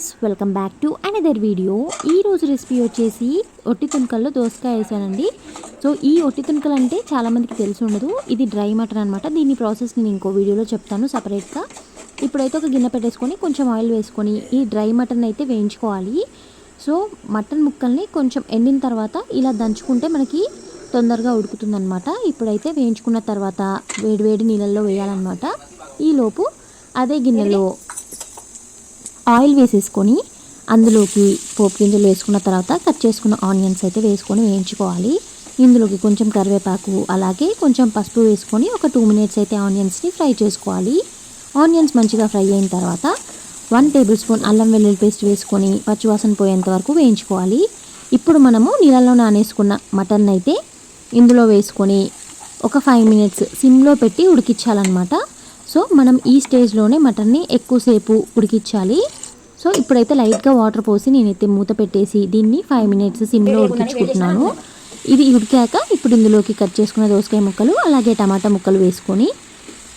Guys, welcome back to another video. ఈ రోజు recipe వచ్చేసి ఒట్టి తునకల్లో దోసకాయ వేసానండి. సో ఈ ఒట్టి తునకలు అంటే చాలామందికి తెలిసి ఉండదు. ఇది డ్రై మటన్ అనమాట. దీని ప్రాసెస్ నేను ఇంకో వీడియోలో చెప్తాను సపరేట్గా. ఇప్పుడైతే ఒక గిన్నె పెట్టేసుకొని కొంచెం ఆయిల్ వేసుకొని ఈ డ్రై మటన్ అయితే వేయించుకోవాలి. సో మటన్ ముక్కల్ని కొంచెం ఎండిన తర్వాత ఇలా దంచుకుంటే మనకి తొందరగా ఉడుకుతుందనమాట. ఇప్పుడైతే వేయించుకున్న తర్వాత వేడివేడి నీళ్ళల్లో వేయాలన్నమాట. ఈలోపు అదే గిన్నెలో ఆయిల్ వేసేసుకొని అందులోకి పోపు గింజలు వేసుకున్న తర్వాత కట్ చేసుకున్న ఆనియన్స్ అయితే వేసుకొని వేయించుకోవాలి. ఇందులోకి కొంచెం కరివేపాకు అలాగే కొంచెం పసుపు వేసుకొని ఒక 2 మినిట్స్ అయితే ఆనియన్స్ని ఫ్రై చేసుకోవాలి. ఆనియన్స్ మంచిగా ఫ్రై అయిన తర్వాత 1 టేబుల్ స్పూన్ అల్లం వెల్లుల్లి పేస్ట్ వేసుకొని పచ్చివాసన పోయేంత వరకు వేయించుకోవాలి. ఇప్పుడు మనము నీళ్ళలో నానేసుకున్న మటన్ అయితే ఇందులో వేసుకొని ఒక 5 మినిట్స్ సిమ్లో పెట్టి ఉడికించాలన్నమాట. సో మనం ఈ స్టేజ్లోనే మటన్ని ఎక్కువసేపు ఉడికించాలి. సో ఇప్పుడైతే లైట్గా వాటర్ పోసి నేనైతే మూత పెట్టేసి దీన్ని 5 మినిట్స్ సిమ్లో ఉడికించుకుంటున్నాను. ఇది ఉడికాక ఇప్పుడు ఇందులోకి కట్ చేసుకున్న దోసకాయ ముక్కలు అలాగే టమాటా ముక్కలు వేసుకొని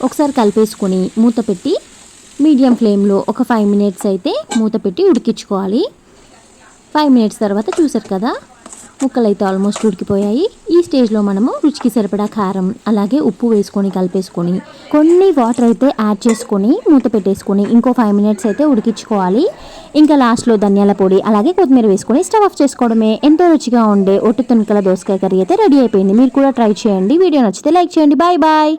ఒకసారి కలిపేసుకొని మూత పెట్టి మీడియం ఫ్లేమ్లో ఒక 5 మినిట్స్ అయితే మూత పెట్టి ఉడికించుకోవాలి. 5 మినిట్స్ తర్వాత చూసారు కదా, ముక్కలు అయితే ఆల్మోస్ట్ ఉడికిపోయాయి. ఈ స్టేజ్లో మనము రుచికి సరిపడా కారం అలాగే ఉప్పు వేసుకొని కలిపేసుకొని కొన్ని వాటర్ అయితే యాడ్ చేసుకొని మూత పెట్టేసుకొని ఇంకో 5 మినిట్స్ అయితే ఉడికించుకోవాలి. ఇంకా లాస్ట్లో ధనియాల పొడి అలాగే కొత్తిమీర వేసుకొని స్టవ్ ఆఫ్ చేసుకోవడమే. ఎంతో రుచిగా ఉండే ఒట్టి తునకల దోసకాయ కర్రీ అయితే రెడీ అయిపోయింది. మీరు కూడా ట్రై చేయండి. వీడియో నచ్చితే లైక్ చేయండి. Bye bye.